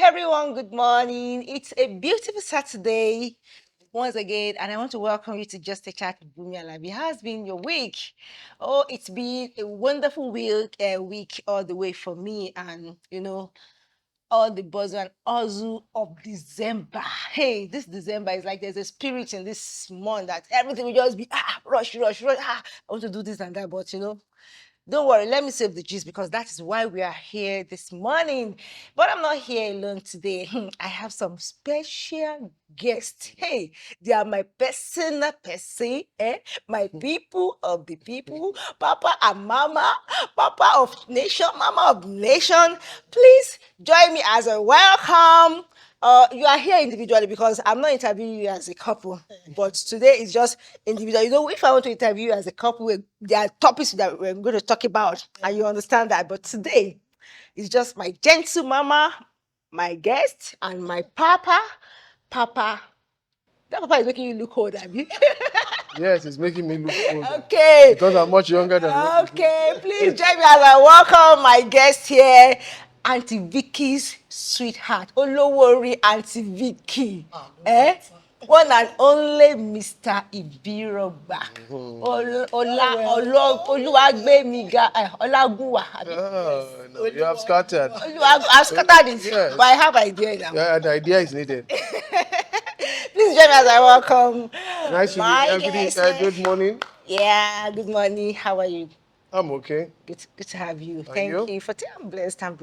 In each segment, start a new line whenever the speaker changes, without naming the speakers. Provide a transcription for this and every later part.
everyone. Good morning. It's a beautiful Saturday once again, and I want to welcome you to Just a Chat with BUNMI and ALABI. How has been your week? Oh, it's been a wonderful week all the way for me, and all the buzz and hustle of December. Hey, this December is like there's a spirit in this month that everything will just be rush, rush, rush. I want to do this and that, but don't worry, let me save the gist because that is why we are here this morning. But I'm not here alone today. I have some special guests. Hey, they are my personal person, my people of the people, Papa and Mama, Papa of nation, Mama of nation. Please join me as a welcome. You are here individually because I'm not interviewing you as a couple, but today is just individual. If I want to interview you as a couple, there are topics that we're going to talk about, and you understand that. But today, it's just my gentle mama, my guest, and my papa. Papa, that papa is making you look old, Abby.
Yes, it's making me look older.
Okay.
Because I'm much younger than you.
Okay, please join me as I welcome my guest here, Auntie Vicky's sweetheart, Olowori Auntie Vicky. One and only Mr. Ibirogba. Oluwagbemiga, Olagunwa.
No, you have scattered.
I've scattered it,
Yes.
but I have idea now.
Yeah, the idea is needed.
Please join me as I welcome
Nice to
my
meet you.
guest.
Good morning.
Yeah, good morning. How are you?
I'm okay.
Good to have you.
And
Thank
you?
you for I'm blessed. I'm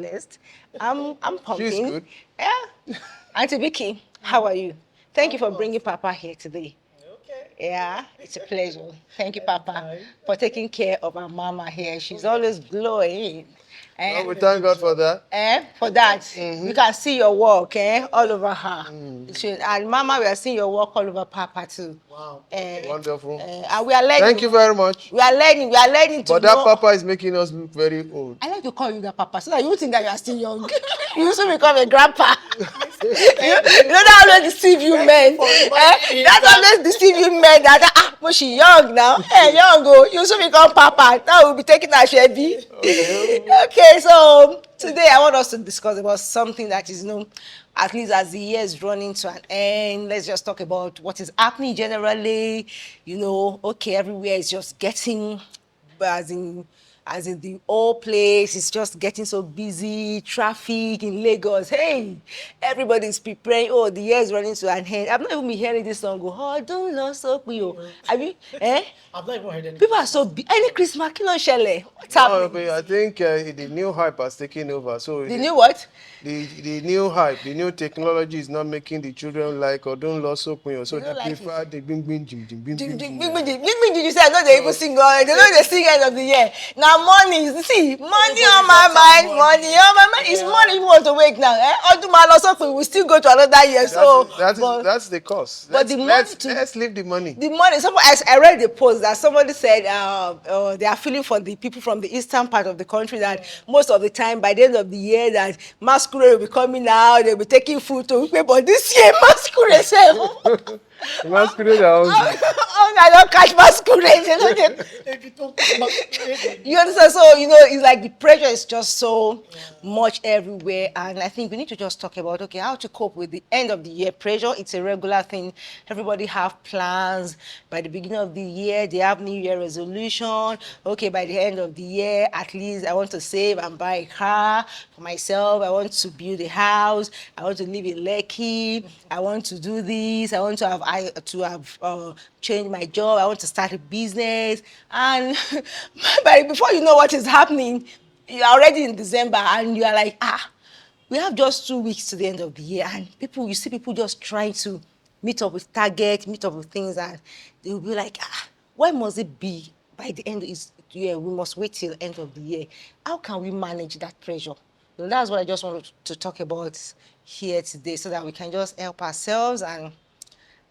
pumping.
She's good.
Yeah. Auntie Vicky, how are you? Thank you for bringing Papa here today.
Okay.
Yeah, it's a pleasure. Thank you, Papa, for taking care of our mama here. She's always glowing.
Well, we thank God for that.
For that, we can see your work all over her. And Mama, we are seeing your work all over Papa too.
Wow.
Wonderful.
And we are learning.
Thank you very much.
We are learning to
But that Papa is making us look very old.
I like to call you that Papa so that you think that you are still young. You soon become a grandpa. That always deceive you men. That always deceive you men that but she young now. Hey, young go. You soon become Papa. Now we'll be taking our shabby. Okay, so today I want us to discuss about something that is at least as the year is running to an end. Let's just talk about what is happening generally. Okay, everywhere is just getting as in the whole place is just getting so busy, traffic in Lagos. Hey, everybody's preparing. Oh, the year is running to an end. I've not even been hearing this song go, oh, don't lose hope, yo. Have you?
I've not even heard any.
People are so busy. Any Christmas, kilo shele. What's happening?
I think the new hype has taken over. So
The new what?
The new hype, the new technology is not making the children like or don't lose hope. So they prefer the bing bing jim jim bing bing bing.
You say I know they even sing on. They know they sing end of the year. Now money, see, money on my mind, money on my mind. It's money you want to wake now. We still go to another year.
That's the cost.
But
let's leave the money.
The money. I read the post that somebody said they are feeling for the people from the eastern part of the country that most of the time by the end of the year that masquerade will be coming out, they'll be taking food to pay. But this year masquerade say,
masquerade
I don't catch masquerade. You understand? So it's like the pressure is just so much everywhere, and I think we need to just talk about how to cope with the end of the year pressure. It's a regular thing. Everybody have plans. By the beginning of the year, they have New Year resolution. Okay, by the end of the year, at least I want to save and buy a car for myself. I want to build a house. I want to live in Lekki. I want to do this. I want to have change my job. I want to start a business. And before you know what is happening, you're already in December and you are like, we have just 2 weeks to the end of the year. And you see people just trying to meet up with targets, meet up with things, and they will be like, why must it be by the end of the year? We must wait till the end of the year. How can we manage that pressure? That's what I just wanted to talk about here today so that we can just help ourselves. And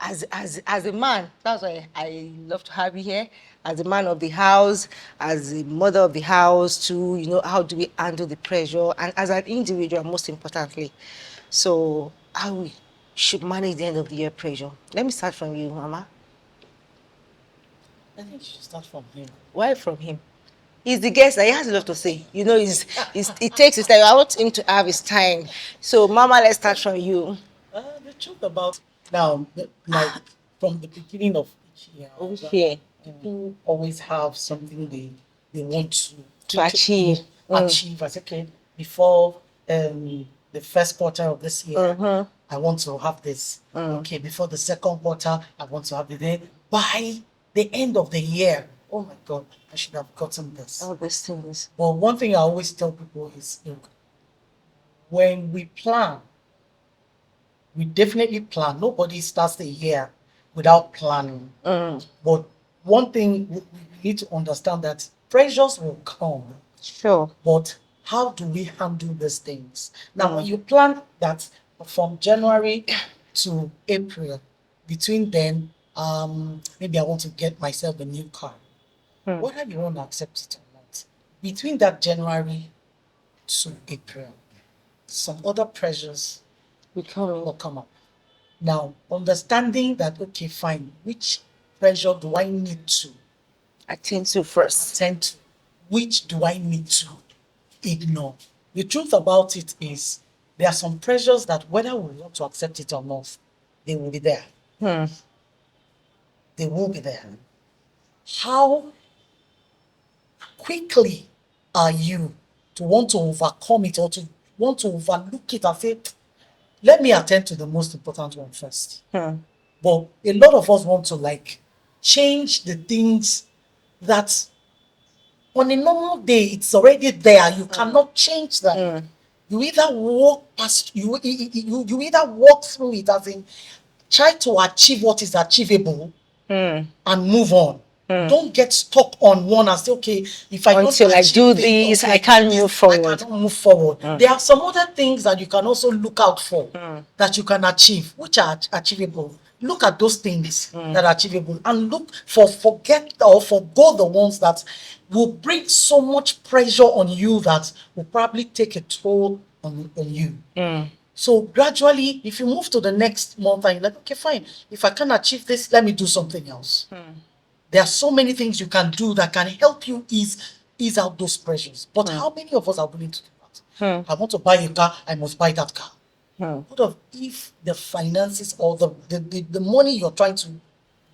as a man, that's why I love to have you here, as a man of the house, as a mother of the house too, how do we handle the pressure, and as an individual, most importantly. So how we should manage the end of the year pressure. Let me start from you, Mama.
I think you should start from him.
Why from him? He's the guest that he has a lot to say. You know, it takes his time. I want him to have his time. So, Mama, let's start from you.
The truth about now, like from the beginning of each year,
Okay.
people always have something they want
To achieve.
achieve. I said, okay, before the first quarter of this year, I want to have this. Okay, before the second quarter, I want to have it. Then by the end of the year, oh my God, I should have gotten this.
All these things.
But one thing I always tell people is, look, when we plan, we definitely plan. Nobody starts the year without planning. But one thing we need to understand that pressures will come.
Sure.
But how do we handle these things? Now, when you plan that from January to April, between then, maybe I want to get myself a new car. Whether you want to accept it or not, between that January to April, some other pressures will come up. Now, understanding that, okay, fine, which pressure do I need to
attend to first?
Attend to? Which do I need to ignore? The truth about it is there are some pressures that whether we want to accept it or not, they will be there. They will be there. How quickly are you to want to overcome it or to want to overlook it and say, let me attend to the most important one first? But a lot of us want to like change the things that on a normal day it's already there. You cannot change that. You either walk past you either walk through it, as in try to achieve what is achievable and move on. Don't get stuck on one and say, okay, if I
until I do this, I can't move forward.
I cannot move forward. There are some other things that you can also look out for that you can achieve, which are achievable. Look at those things that are achievable and look forget or forgo the ones that will bring so much pressure on you that will probably take a toll on you. So gradually, if you move to the next month and you're like, okay, fine, if I can achieve this, let me do something else. There are so many things you can do that can help you ease out those pressures. But how many of us are willing to do that? I want to buy a car, I must buy that car. What if the finances or the money you're trying to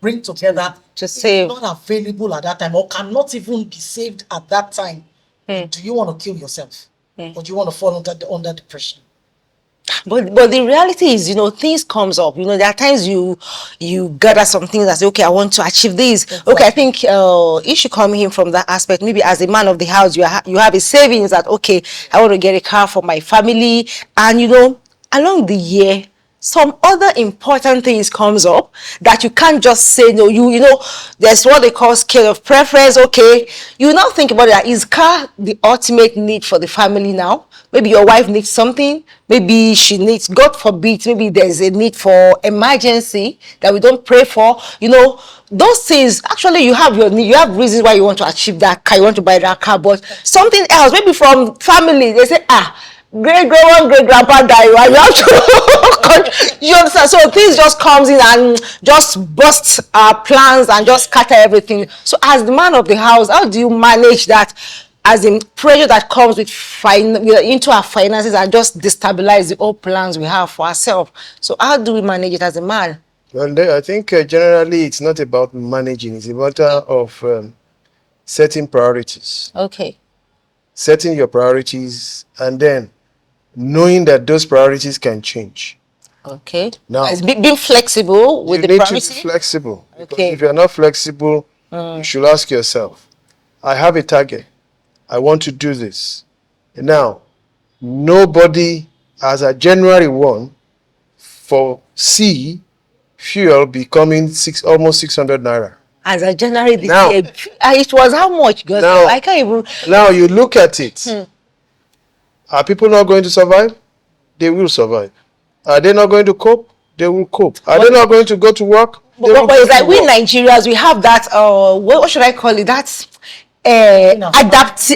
bring together
to save
is not available at that time or cannot even be saved at that time? Do you want to kill yourself? Or do you want to fall under depression?
But the reality is, things comes up. There are times you gather some things and say, okay, I want to achieve this. Exactly. Okay, I think it should come in from that aspect. Maybe as a man of the house, you have a savings that, okay, I want to get a car for my family. And, along the year, some other important things comes up that you can't just say no. There's what they call scale of preference. Okay, you now think about it. Is car the ultimate need for the family now? Maybe your wife needs something. Maybe she needs, God forbid, maybe there's a need for emergency that we don't pray for. Those things, actually you have your need, you have reasons why you want to achieve that car, you want to buy that car, but something else, maybe from family, they say, great grandpa died, right? You have to you understand? So things just comes in and just busts our plans and just scatter everything. So as the man of the house, how do you manage that, as in pressure that comes with into our finances and just destabilize the old plans we have for ourselves? So how do we manage it as a man?
Well, I think generally it's not about managing, it's a matter of setting priorities.
Okay.
Setting your priorities and then knowing that those priorities can change.
Okay.
Now,
being flexible with the priority.
You need to be flexible.
Okay.
If you're not flexible, you should ask yourself, I have a target. I want to do this. Now, nobody as a January 1 foresee fuel becoming almost 600 naira.
As a January this year, it was how much? Now, I can't even.
Now you look at it. Are people not going to survive? They will survive. Are they not going to cope? They will cope. Are they not going to go to work?
But it's like we Nigerians, we have that, what should I call it? That's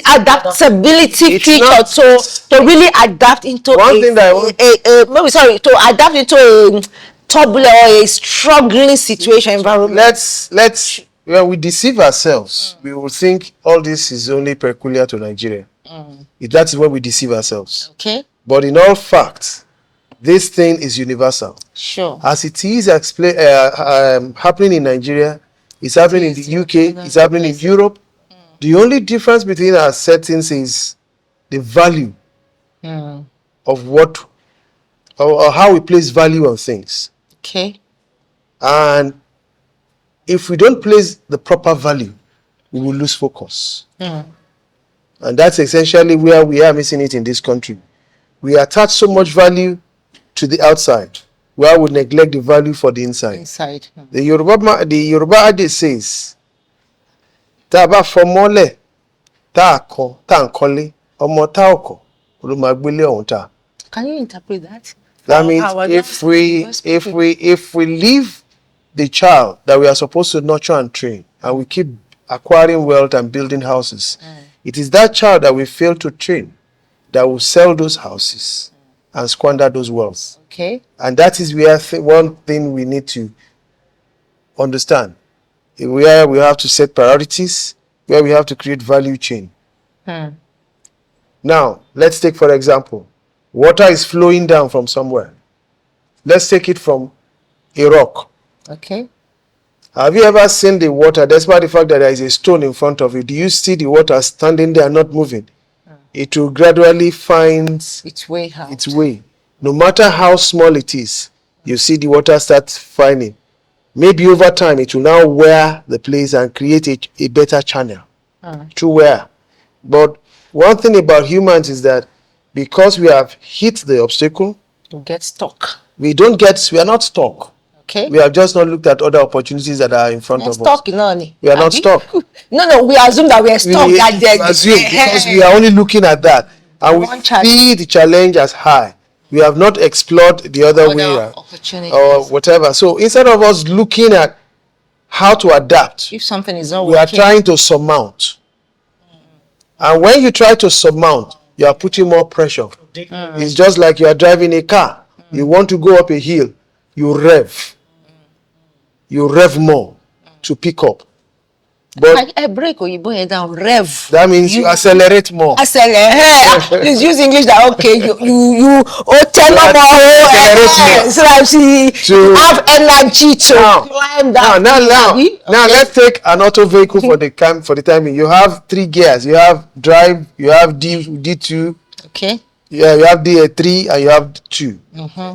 adaptability feature to really adapt into to adapt into a turbulent or a struggling situation environment.
Let's when we deceive ourselves, we will think all this is only peculiar to Nigeria. That is when we deceive ourselves.
Okay.
But in all fact, this thing is universal.
Sure.
As it is happening in Nigeria, it's happening in the UK, it's happening in Europe. The only difference between our settings is the value of what or how we place value on things.
Okay.
And if we don't place the proper value, we will lose focus. And that's essentially where we are missing it in this country. We attach so much value to the outside, where we neglect the value for the inside. The Yoruba adage says, "Tá bá fọmọ́lẹ̀, tá kọ, tá nkọ́lé, ọmọ tá ọkọ, ló máa gbélé ọ̀hún tà."
Can you interpret that?
That means if we leave the child that we are supposed to nurture and train, and we keep acquiring wealth and building houses, it is that child that we fail to train that will sell those houses and squander those wealth.
Okay.
And that is where one thing we need to understand, where we have to set priorities, where we have to create value chain. Now, let's take, for example, water is flowing down from somewhere. Let's take it from a rock.
Okay.
Have you ever seen the water, despite the fact that there is a stone in front of it, do you see the water standing there not moving? It will gradually find
its way out.
Its way. No matter how small it is, you see the water start finding. Maybe over time, it will now wear the place and create a better channel to wear. But one thing about humans is that because we have hit the obstacle,
you get stuck.
We are not stuck.
Okay.
We have just not looked at other opportunities that are in front of
stuck,
us. We are not stuck.
No, we assume that we are stuck.
We assume because we are only looking at that. And we see the challenge as high. We have not explored the other way or whatever. So instead of us looking at how to adapt,
if something is not
we are trying to surmount. And when you try to surmount, you are putting more pressure. It's just like you are driving a car. You want to go up a hill, you rev. You rev more to pick up. But
I break or you bring it down, rev.
That means you accelerate more.
Accelerate. Please use English that okay. You tell them more. So that you have energy to climb that.
Now let's take an auto vehicle for the time. You have 3 gears. You have drive. You have D2.
Okay.
Yeah, you have D3 and you have 2.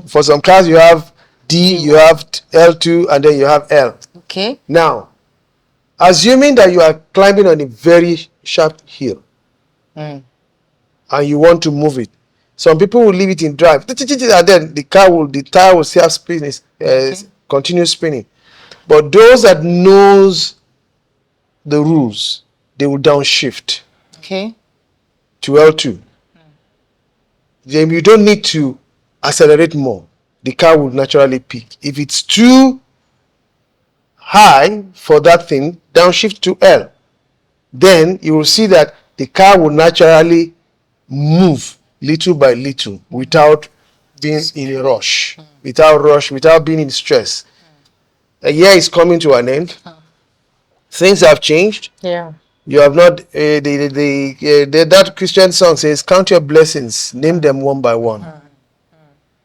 For some cars, you have D, you have L2, and then you have L.
Okay.
Now, assuming that you are climbing on a very sharp hill and you want to move it, some people will leave it in drive, and then the tire will still spinning, continue spinning. But those that knows the rules, they will downshift to L2. Then you don't need to accelerate more. The car will naturally peak. If it's too high for that thing, downshift to L. Then you will see that the car will naturally move little by little without being in a rush, without being in stress. A year is coming to an end. Things have changed.
Yeah.
You have not, that Christian song says, count your blessings, name them one by one.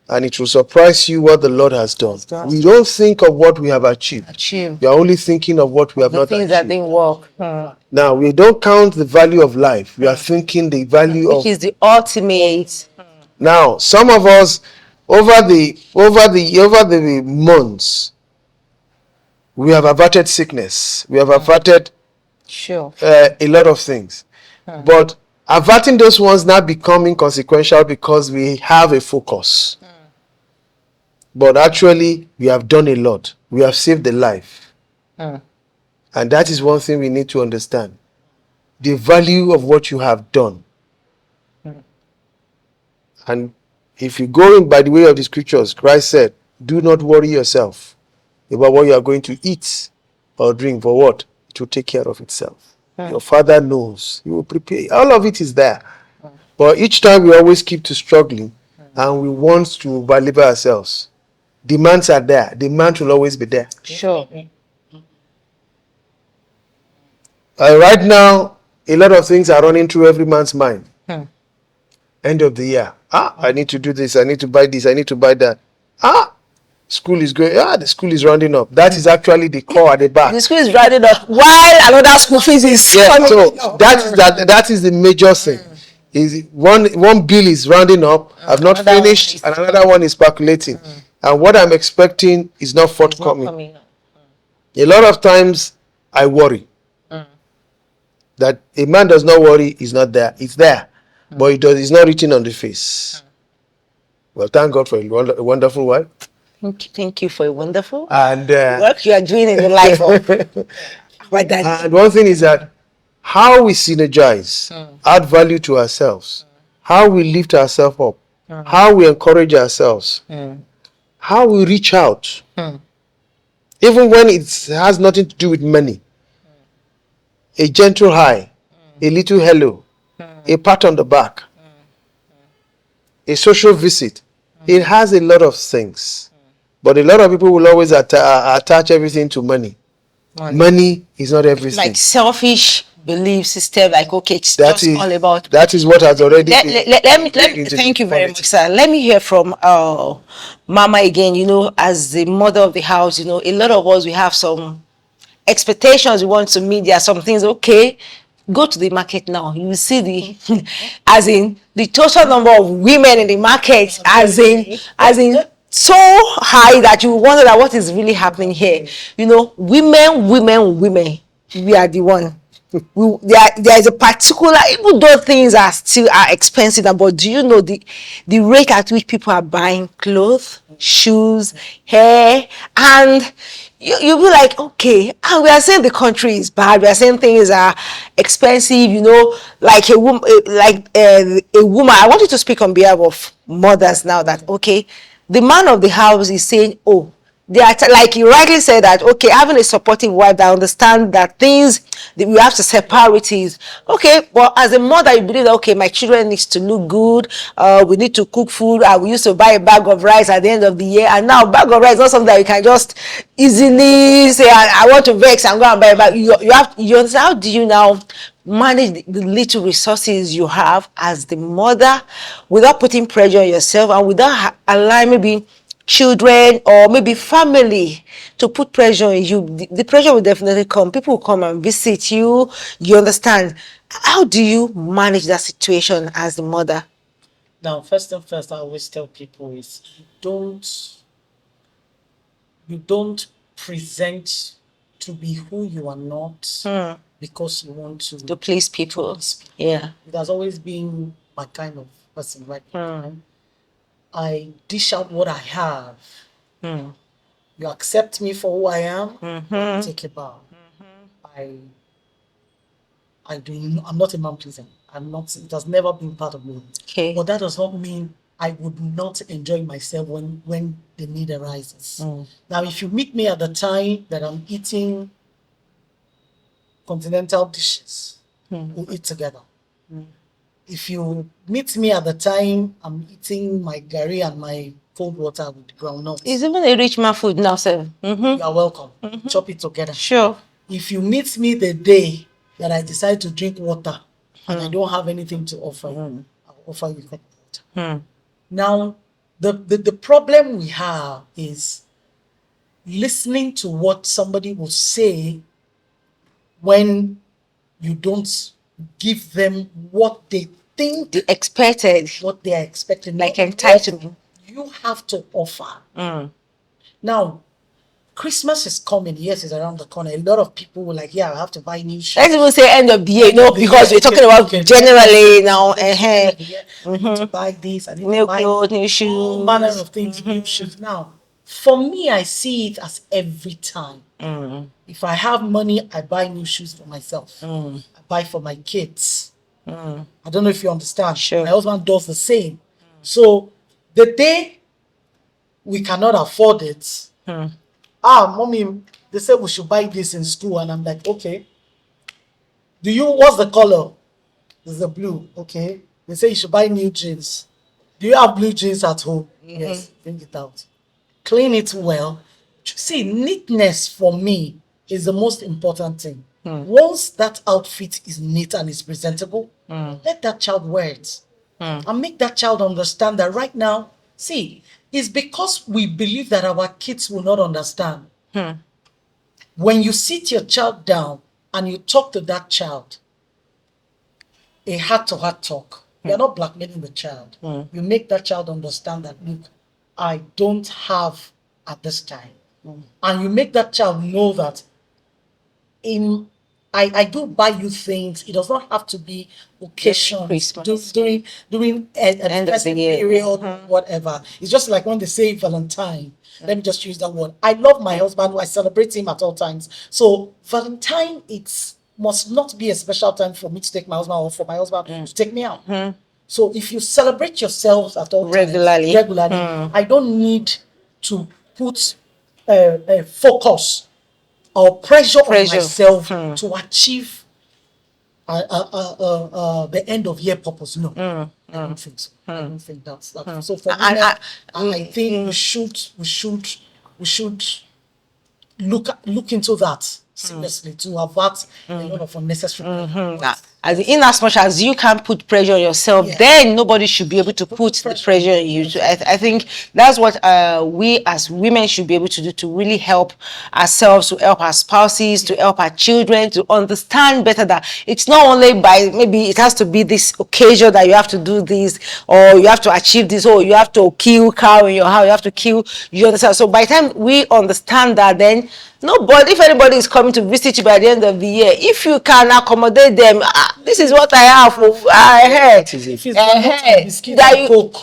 And it will surprise you what the Lord has done. We don't think of what we have achieved. We are only thinking of what we have not achieved.
The things that didn't work.
Now, we don't count the value of life. We are thinking the value of...
Which is the ultimate.
Now, some of us, over the months, we have averted sickness. We have averted a lot of things. But averting those ones now become inconsequential because we have a focus. But actually, we have done a lot. We have saved a life. And that is one thing we need to understand. The value of what you have done. And if you go in by the way of the scriptures, Christ said, do not worry yourself about what you are going to eat or drink. For what? It will take care of itself. Your Father knows. He will prepare. All of it is there. But each time we always keep to struggling and we want to validate ourselves. Demands are there. Demand will always be there.
Sure.
Right now, a lot of things are running through every man's mind. End of the year. I need to do this. I need to buy this. I need to buy that. School is going. The school is rounding up. That is actually the core at the back.
The school is rounding up while another school fees is coming.
So that is the major thing. Is one bill is rounding up. I've not finished, and another one is percolating, and what I'm expecting is not forthcoming. A lot of times I worry that a man does not worry is not there. It's there, but it's not written on the face. Well, thank God for a wonderful wife.
Thank you for a wonderful
and
work you are doing in the life of my dad.
And one thing is that how we synergize, add value to ourselves, how we lift ourselves up, how we encourage ourselves, how we reach out, even when it has nothing to do with money. A gentle hi, a little hello, a pat on the back, a social visit. It has a lot of things. But a lot of people will always attach everything to money. Money is not everything.
Like selfish belief system, like, okay, it's just all about.
That is what has already
let me thank you very much, sir. Let me hear from Mama again. You know, as the mother of the house, you know, a lot of us, we have some expectations we want to meet. There are some things, okay, go to the market now. You will see the as in the total number of women in the market, as in so high that you wonder that what is really happening here. You know, women, we are the one. There is a particular, even though things are still expensive, but do you know the rate at which people are buying clothes, shoes, hair, and you'll be like, okay, and we are saying the country is bad, we are saying things are expensive, you know, like a woman, I want you to speak on behalf of mothers now that, okay, the man of the house is saying, oh, they are like you rightly said that, okay, having a supportive wife that understands that things that we have to set priorities. Okay, but as a mother, you believe that, okay, my children needs to look good. We need to cook food. We used to buy a bag of rice at the end of the year, and now bag of rice is not something that you can just easily say, I want to vex and go and buy a bag. You understand, how do you now manage the little resources you have as the mother without putting pressure on yourself and without allowing maybe children or maybe family to put pressure on you? The pressure will definitely come. People will come and visit you. You understand? How do you manage that situation as the mother?
Now, first and first, I always tell people is you don't present to be who you are not because you want to
please people. Yeah,
it has always been my kind of person, right? I dish out what I have. You accept me for who I am. Take a bow. I'm not a man pleaser. I'm not. It has never been part of me.
Okay.
But that does not mean I would not enjoy myself when the need arises. Now, if you meet me at the time that I'm eating continental dishes, we'll eat together. If you meet me at the time I'm eating my gari and my cold water with groundnuts,
it's even a rich man food now, sir.
You are welcome. Chop it together.
Sure.
If you meet me the day that I decide to drink water and I don't have anything to offer, I'll offer you that water. Now, the problem we have is listening to what somebody will say when you don't give them what they think,
The expected,
what they are expecting,
like
not
entitlement.
what you have to offer. Now, Christmas is coming. Yes, it's around the corner. A lot of people were like, yeah, I have to buy new shoes.
Let's even say end of the year, no, because we're talking about generally now.
I need to buy this. I need
New
to buy
clothes, new
all
shoes.
manner of things, new shoes. Now, for me, I see it as every time. If I have money, I buy new shoes for myself. I buy for my kids. I don't know if you understand.
Sure.
My husband does the same. So the day we cannot afford it, mommy, they said we should buy this in school, and I'm like, okay. What's the color? It's the blue. Okay. They say you should buy new jeans. Do you have blue jeans at home? Yes. Bring it out. Clean it well. See, neatness for me is the most important thing. Once that outfit is neat and is presentable, let that child wear it. And make that child understand that right now, see, it's because we believe that our kids will not understand. When you sit your child down and you talk to that child, a heart-to-heart talk, you're not blackmailing the child. You make that child understand that, look, I don't have at this time. And you make that child know that I do buy you things. It does not have to be occasions,
Christmas.
during
End of the year.
period, whatever. It's just like when they say Valentine. Let me just use that word. I love my husband. I celebrate him at all times. So Valentine, it must not be a special time for me to take my husband or for my husband to take me out. So if you celebrate yourselves at all
Regularly.
times, I don't need to put focus or pressure on myself to achieve the end of year purpose. No, I don't think so. I don't think that's that. So for women, I think we should look into that seriously to avert a lot of unnecessary pressure.
In as much as you can put pressure on yourself, then nobody should be able to put the pressure on you. So I think that's what we as women should be able to do, to really help ourselves, to help our spouses, to help our children, to understand better that it's not only by, maybe it has to be this occasion that you have to do this, or you have to achieve this, or you have to kill cow in your house, you have to kill, you understand? So by the time we understand that, then nobody, if anybody is coming to visit you by the end of the year, if you can accommodate them, this is what I have.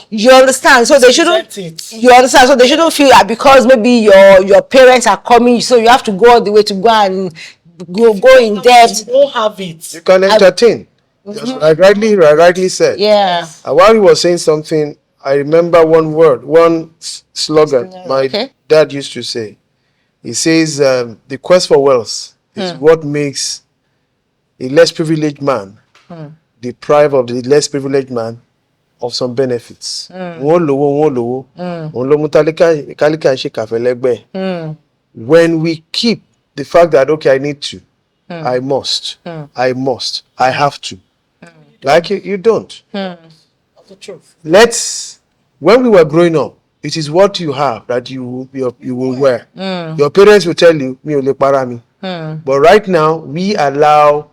You understand? So they shouldn't. You understand? So they shouldn't feel that because maybe your parents are coming, so you have to go all the way to go and go in debt.
You don't have it.
You can entertain. Just like rightly said.
Yeah.
And while he was saying something, I remember one slogan my dad used to say. He says, the quest for wealth is what makes a less privileged man deprive of the less privileged man of some benefits. When we keep the fact that, okay, I need to, I must, I have to. Like you don't.
That's the truth.
When we were growing up, it is what you have that you will wear. Your parents will tell you, "Mi ò lè para mi." But right now, we allow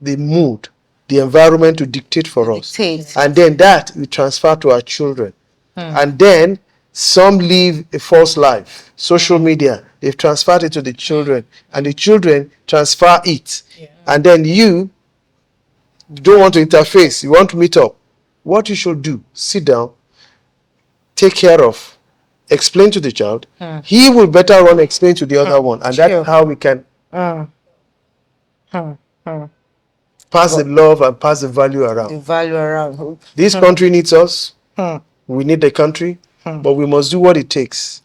the mood, the environment to dictate for us. And then that we transfer to our children. And then some live a false life. Social media, they've transferred it to the children. And the children transfer it. And then you don't want to interface. You want to meet up. What you should do, sit down, take care of, explain to the child. He will better run, explain to the other one. And that's how we can pass the love and pass the value around. This country needs us. We need the country. But we must do what it takes.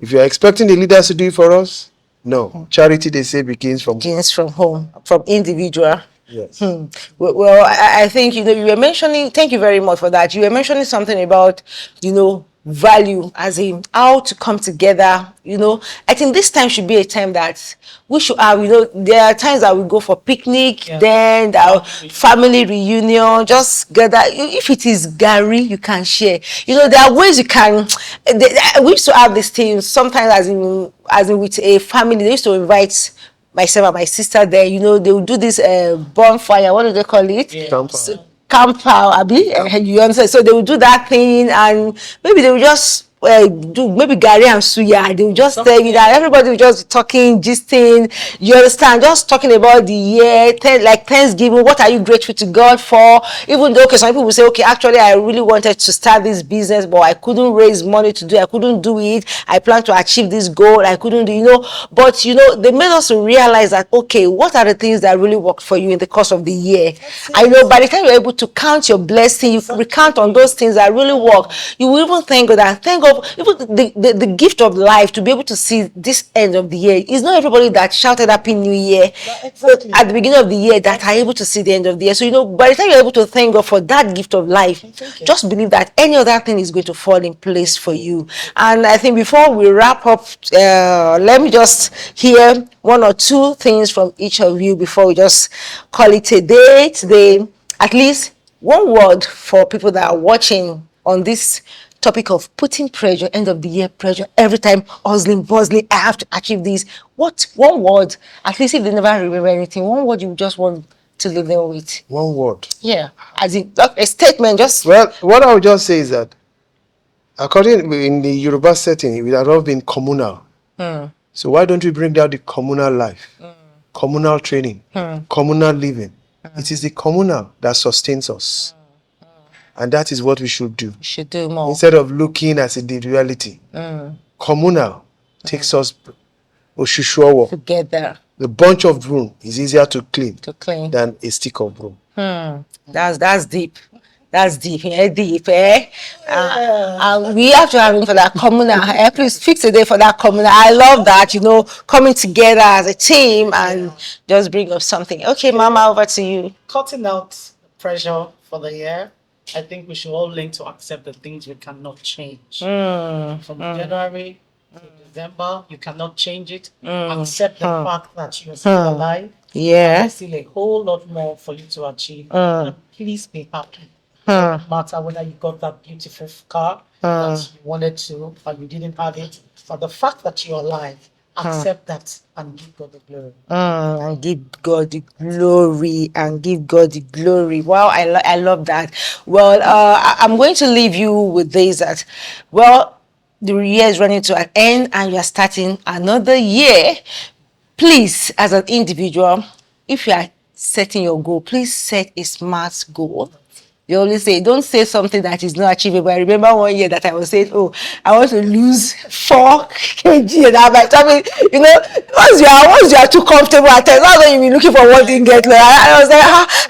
If you're expecting the leaders to do it for us, no. Charity, they say, begins from
home, from individual.
Yes.
Well, I think, you were mentioning, thank you very much for that. You were mentioning something about, value, as in how to come together. I think this time should be a time that we should have, there are times that we go for picnic, then our family reunion, just gather. If it is Gary, you can share. There are ways you can. We used to have these things sometimes, as in with a family. They used to invite myself and my sister there. They will do this bonfire. What do they call it? Campfire, Abi. You understand? So they will do that thing, and maybe they will just do maybe Gary and Suya. They will just tell you that everybody will just be talking, gisting. You understand? Just talking about the year, like Thanksgiving. What are you grateful to God for? Even though, some people will say, okay, actually, I really wanted to start this business, but I couldn't raise money to do it. I couldn't do it. I plan to achieve this goal. I couldn't do, But, they made us realize that, okay, what are the things that really worked for you in the course of the year? I know by the time you're able to count your blessing, you recount on those things that really work. You will even thank God even the gift of life to be able to see this end of the year. It's not everybody that shouted Happy New Year
Exactly.
at the beginning of the year that are able to see the end of the year. So, you know, by the time you're able to thank God for that gift of life, just believe that any other thing is going to fall in place for you. And I think before we wrap up, let me just hear one or two things from each of you before we just call it a day today. At least one word for people that are watching on this topic of putting pressure, end of the year pressure, every time hustling, bustling, I have to achieve this. What one word, at least if they never remember anything, one word you just want to leave them with?
One word.
Yeah, as in a statement, just.
Well, what I would just say is that, according in the Yoruba setting, it would have all been communal. So why don't we bring down the communal life, communal training, communal living? It is the communal that sustains us, and that is what we should do.
Should do more.
Instead of looking at individuality, communal takes us Oshushuowo.
Together
The bunch of broom is easier to clean
to clean.
than a stick of broom.
That's deep. That's deep, deep, and we have to have room for that communal. Please fix a day for that communal. I love that, you know, coming together as a team and just bring up something. Okay, Mama, over to you.
Cutting out the pressure for the year, I think we should all learn to accept the things we cannot change. From January to December, you cannot change it. Accept the fact that you're still alive.
Yeah.
There's still a whole lot more for you to achieve. And please be happy. No matter whether you got that beautiful car that you wanted to and you didn't have it, but the fact that you're alive, accept that and give God the glory.
And give God the glory, and give God the glory. Wow, I love that. Well, I'm going to leave you with this, that, well, the year is running to an end and you are starting another year. Please, as an individual, if you are setting your goal, please set a smart goal. They always say, don't say something that is not achievable. I remember one year that I was saying, oh, I want to lose 4 kg. And I'm like, I mean, you know, once you are too comfortable at times, that's when you be looking for what didn't get. Like, I was like,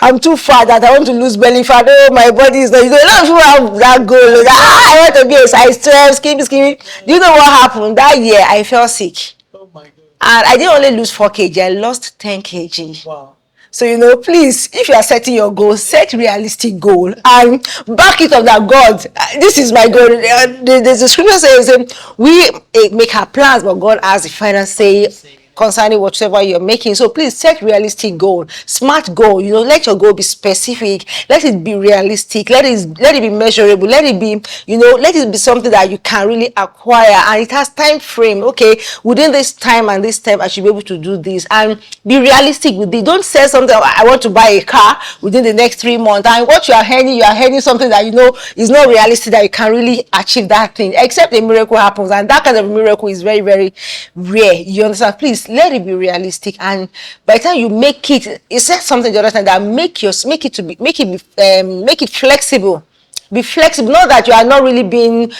I'm too fat that I want to lose belly fat. Oh, my body is not. You know, a lot of people have that goal. Like, I want to be a size 12, skinny. Do you know what happened? That year, I fell sick.
Oh my God.
And I didn't only lose 4 kg, I lost 10 kg.
Wow.
So, you know, please, if you are setting your goal, set realistic goal and back it up that God, this is my goal. The scripture says, we make our plans, but God has the final say concerning whatever you're making. So please set realistic goal, smart goal. You know, let your goal be specific, let it be realistic, let it be measurable, let it be, you know, let it be something that you can really acquire, and it has time frame. Okay, within this time and this time I should be able to do this, and be realistic with it. Don't say something, I want to buy a car within the next 3 months, and what you are earning something that you know is not realistic, that you can really achieve that thing, except a miracle happens, and that kind of miracle is very, very rare. You understand? Please let it be realistic, and by the time you make it, it said something the other time that make it flexible. Be flexible. Not that you are not really being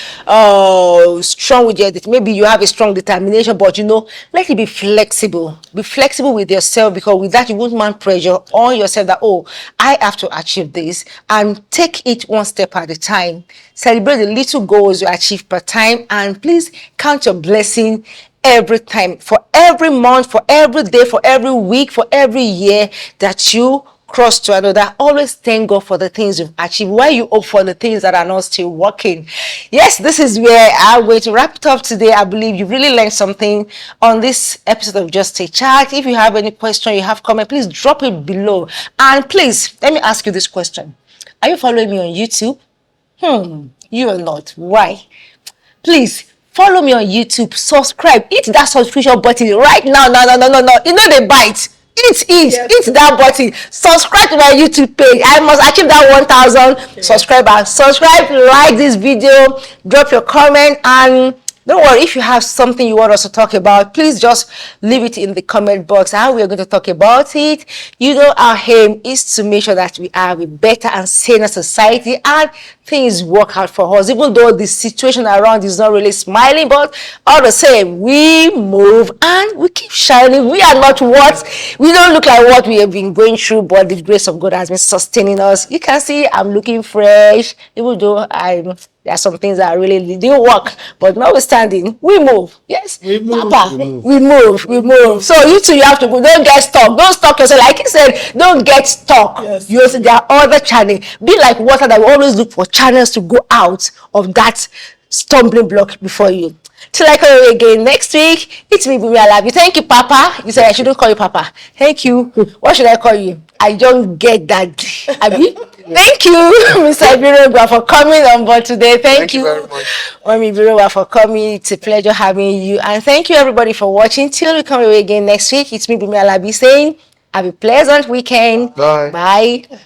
strong with your, maybe you have a strong determination, but you know, let it be flexible. Be flexible with yourself, because with that you won't mount pressure on yourself that, oh, I have to achieve this, and take it one step at a time. Celebrate the little goals you achieve per time, and please count your blessing every time, for every month, for every day, for every week, for every year that you cross to another. Always thank God for the things you've achieved, while you hope for the things that are not still working. Yes, this is where I'm going to wrap it up today. I believe you really learned something on this episode of Just a Chat. If you have any question, you have comment, please drop it below. And please, let me ask you this question. Are you following me on YouTube? You are not. Why? Please follow me on YouTube, subscribe, hit that subscription button right now. No. You know they bite. Hit that button. Subscribe to my YouTube page. I must achieve that 1,000 subscribers. Subscribe, like this video, drop your comment, and don't worry, if you have something you want us to talk about, please just leave it in the comment box, and we are going to talk about it. You know, our aim is to make sure that we are a better and saner society. And things work out for us, even though the situation around is not really smiling, but all the same, we move and we keep shining. We are not we don't look like what we have been going through, but the grace of God has been sustaining us. You can see I'm looking fresh, even though there are some things that really didn't work, but notwithstanding, we move. Yes,
We move.
Papa, we move. So you too, you have to go. Don't get stuck. Don't stuck yourself. Like he said, don't get stuck.
Yes.
You see, there are other channels. Be like water that will always look for channels to go out of that stumbling block before you. Till I come again next week, it's me, BUNMI ALABI. Thank you, Papa. You said I shouldn't call you Papa. Thank you. What should I call you? I don't get that. Abi? Thank you, Mr. Ibiroba, for coming on board today. Thank you
very much.
Mami Ibiroba, for coming. It's a pleasure having you. And thank you, everybody, for watching. Till we come away again next week, it's me, BUNMI ALABI, saying have a pleasant weekend.
Bye.
Bye.